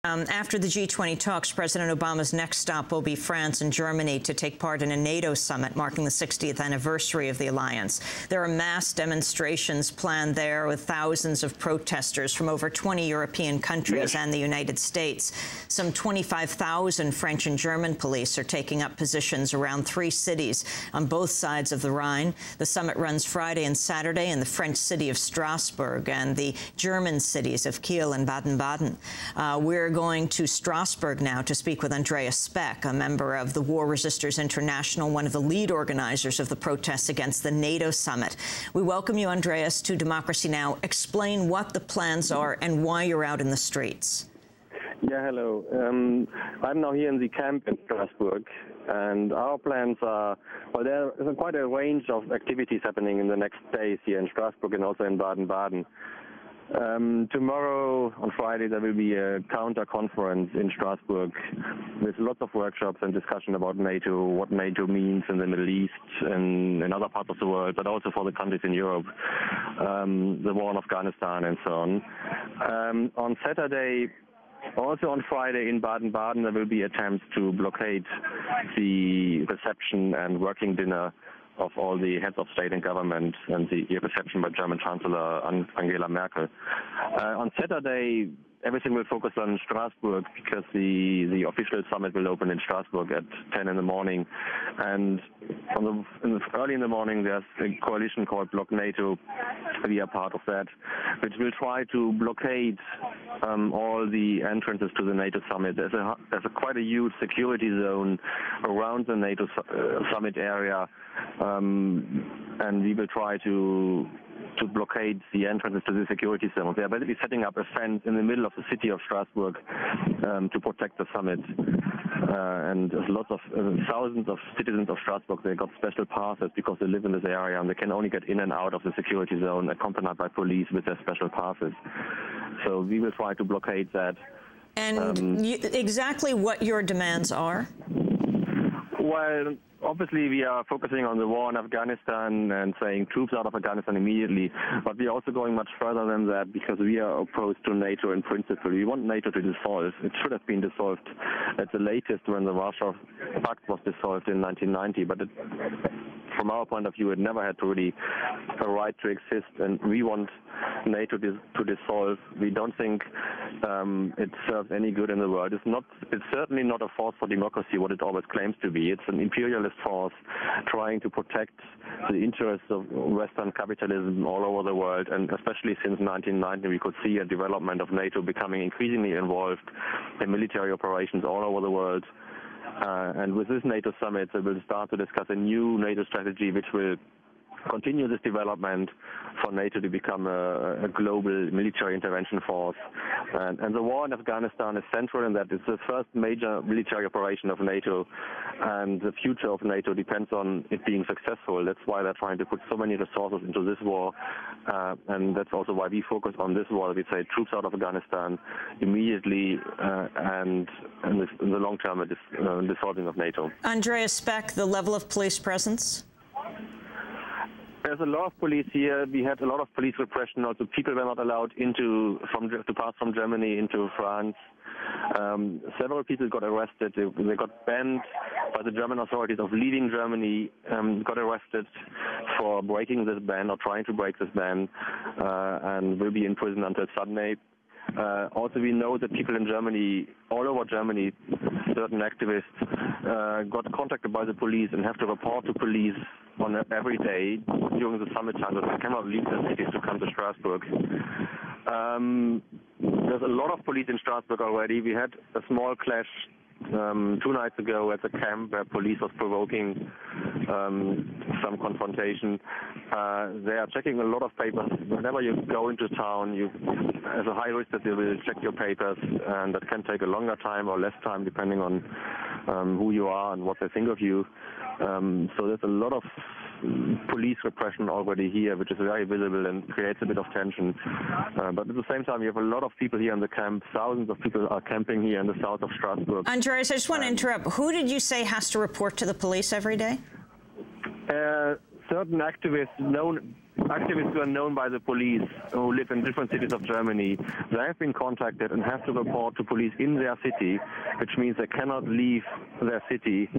After the G20 talks, President Obama's next stop will be France and Germany to take part in a NATO summit marking the 60th anniversary of the alliance. There are mass demonstrations planned there with thousands of protesters from over 20 European countries and the United States. Some 25,000 French and German police are taking up positions around 3 cities on both sides of the Rhine. The summit runs Friday and Saturday in the French city of Strasbourg and the German cities of Kiel and Baden-Baden. We're going to Strasbourg now to speak with Andreas Speck, a member of the War Resisters International, one of the lead organizers of the protests against the NATO summit. We welcome you, Andreas, to Democracy Now! Explain what the plans are and why you're out in the streets. Yeah, hello. I'm now here in the camp in Strasbourg, and our plans are, well, there is quite a range of activities happening in the next days here in Strasbourg and also in Baden-Baden. Tomorrow, on Friday, there will be a counter-conference in Strasbourg with lots of workshops and discussion about NATO, what NATO means in the Middle East and in other parts of the world, but also for the countries in Europe, the war in Afghanistan and so on. On Saturday, also on Friday in Baden-Baden, there will be attempts to blockade the reception and working dinner of all the heads of state and government and the reception by German Chancellor Angela Merkel. On Saturday, everything will focus on Strasbourg because the official summit will open in Strasbourg at 10 in the morning. And early in the morning, there's a coalition called Bloc NATO. We are part of that, which will try to blockade all the entrances to the NATO summit. There's quite a huge security zone around the NATO summit area, and we will try to blockade the entrances to the security zone. They are basically setting up a fence in the middle of the city of Strasbourg to protect the summit. And there's lots of thousands of citizens of Strasbourg. They got special passes because they live in this area, and they can only get in and out of the security zone accompanied by police with their special passes. So we will try to blockade that. And exactly what your demands are? Well, obviously, we are focusing on the war in Afghanistan and saying troops out of Afghanistan immediately, but we are also going much further than that because we are opposed to NATO in principle. We want NATO to dissolve. It should have been dissolved at the latest when the Warsaw Pact was dissolved in 1990, but from our point of view, it never had really a right to exist, and we want NATO to dissolve. We don't think it serves any good in the world. It's certainly not a force for democracy, what it always claims to be. It's an imperialist force trying to protect the interests of Western capitalism all over the world, and especially since 1990, we could see a development of NATO becoming increasingly involved in military operations all over the world. And with this NATO summit, we will start to discuss a new NATO strategy which will continue this development for NATO to become a global military intervention force. And the war in Afghanistan is central in that. It's the first major military operation of NATO, and the future of NATO depends on it being successful. That's why they're trying to put so many resources into this war, and that's also why we focus on this war. We say troops out of Afghanistan immediately, and in the long term, dissolving of NATO. Andreas Speck, the level of police presence? There's a lot of police here. We had a lot of police repression. Also, people were not allowed to pass from Germany into France. Several people got arrested. They got banned by the German authorities of leaving Germany, got arrested for breaking this ban or trying to break this ban, and will be in prison until Sunday. Also, we know that people in Germany, all over Germany, certain activists got contacted by the police and have to report to police on every day during the summit time, that they cannot leave their cities to come to Strasbourg. There's a lot of police in Strasbourg already. We had a small clash 2 nights ago at the camp where police was provoking some confrontation. They are checking a lot of papers. Whenever you go into town, there's a high risk that they will check your papers, and that can take a longer time or less time depending on who you are and what they think of you. So there's a lot of police repression already here, which is very visible and creates a bit of tension. But at the same time, you have a lot of people here in the camp. Thousands of people are camping here in the south of Strasbourg. Andreas, I just want to interrupt. Who did you say has to report to the police every day? certain activists who are known by the police, who live in different cities of Germany, they have been contacted and have to report to police in their city, which means they cannot leave their city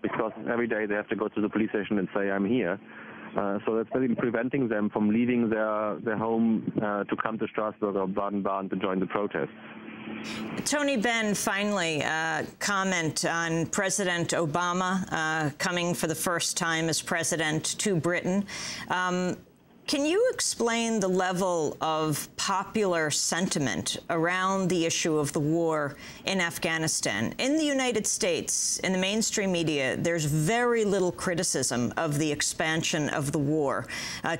because every day they have to go to the police station and say, I'm here. So that's really preventing them from leaving their home to come to Strasbourg or Baden-Baden to join the protests. Tony Benn, finally, comment on President Obama coming for the first time as president to Britain. Can you explain the level of popular sentiment around the issue of the war in Afghanistan? In the United States, in the mainstream media, there's very little criticism of the expansion of the war.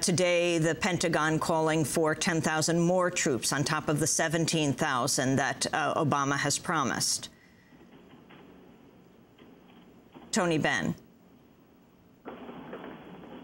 Today, the Pentagon calling for 10,000 more troops on top of the 17,000 that Obama has promised. Tony Benn.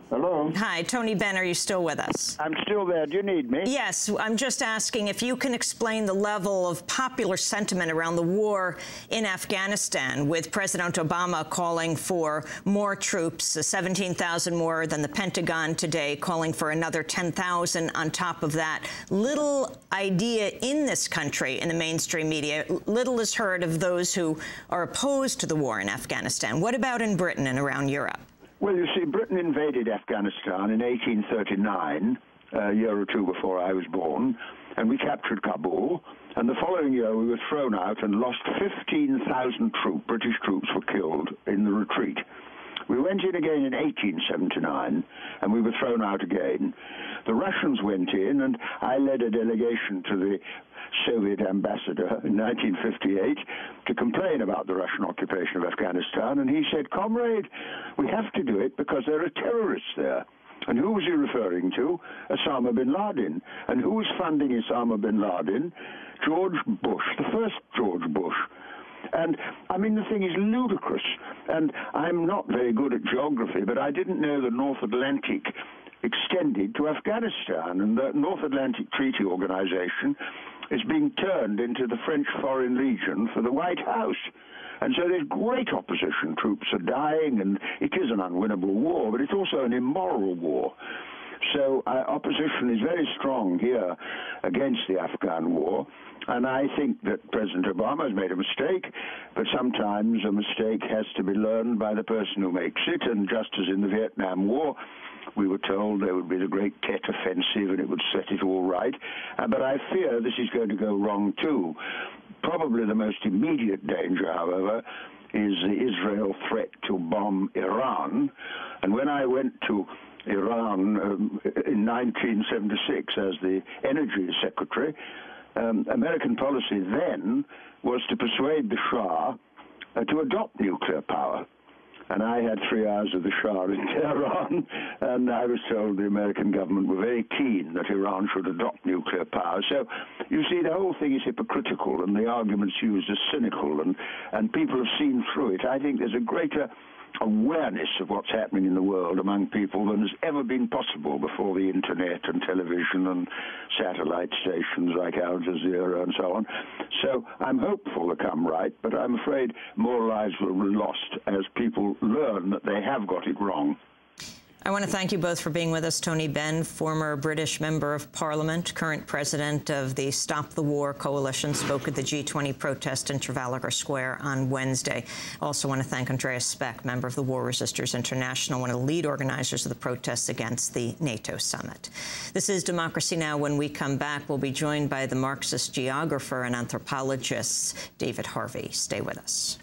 Hello. Hi, Tony Benn, are you still with us? I'm still there. Do you need me? Yes, I'm just asking if you can explain the level of popular sentiment around the war in Afghanistan, with President Obama calling for more troops, 17,000 more than the Pentagon today, calling for another 10,000 on top of that. Little idea in this country, in the mainstream media, little is heard of those who are opposed to the war in Afghanistan. What about in Britain and around Europe? Well, you see, Britain invaded Afghanistan in 1839, a year or two before I was born, and we captured Kabul. And the following year, we were thrown out and lost 15,000 troops. British troops were killed in the retreat. We went in again in 1879, and we were thrown out again. The Russians went in, and I led a delegation to the Soviet ambassador in 1958 to complain about the Russian occupation of Afghanistan, and he said, "Comrade, we have to do it because there are terrorists there." And who was he referring to? Osama bin Laden. And who was funding Osama bin Laden? George Bush, the first George Bush. And, I mean, the thing is ludicrous. And I'm not very good at geography, but I didn't know the North Atlantic extended to Afghanistan. And the North Atlantic Treaty Organization is being turned into the French Foreign Legion for the White House. And so there's great opposition. Troops are dying, and it is an unwinnable war, but it's also an immoral war. So opposition is very strong here against the Afghan war. And I think that President Obama has made a mistake, but sometimes a mistake has to be learned by the person who makes it. And just as in the Vietnam War, we were told there would be the Great Tet Offensive and it would set it all right. But I fear this is going to go wrong too. Probably the most immediate danger, however, is the Israel threat to bomb Iran. And when I went to Iran in 1976 as the Energy Secretary, American policy then was to persuade the Shah to adopt nuclear power. And I had 3 hours of the Shah in Tehran, and I was told the American government were very keen that Iran should adopt nuclear power. So, you see, the whole thing is hypocritical, and the arguments used are cynical, and people have seen through it. I think there's a greater awareness of what's happening in the world among people than has ever been possible before the internet and television and satellite stations like Al Jazeera and so on. So I'm hopeful to come right, but I'm afraid more lives will be lost as people learn that they have got it wrong. I want to thank you both for being with us. Tony Benn, former British Member of Parliament, current president of the Stop the War Coalition, spoke at the G20 protest in Trafalgar Square on Wednesday. Also want to thank Andreas Speck, member of the War Resisters International, one of the lead organizers of the protests against the NATO summit. This is Democracy Now! When we come back, we'll be joined by the Marxist geographer and anthropologist David Harvey. Stay with us.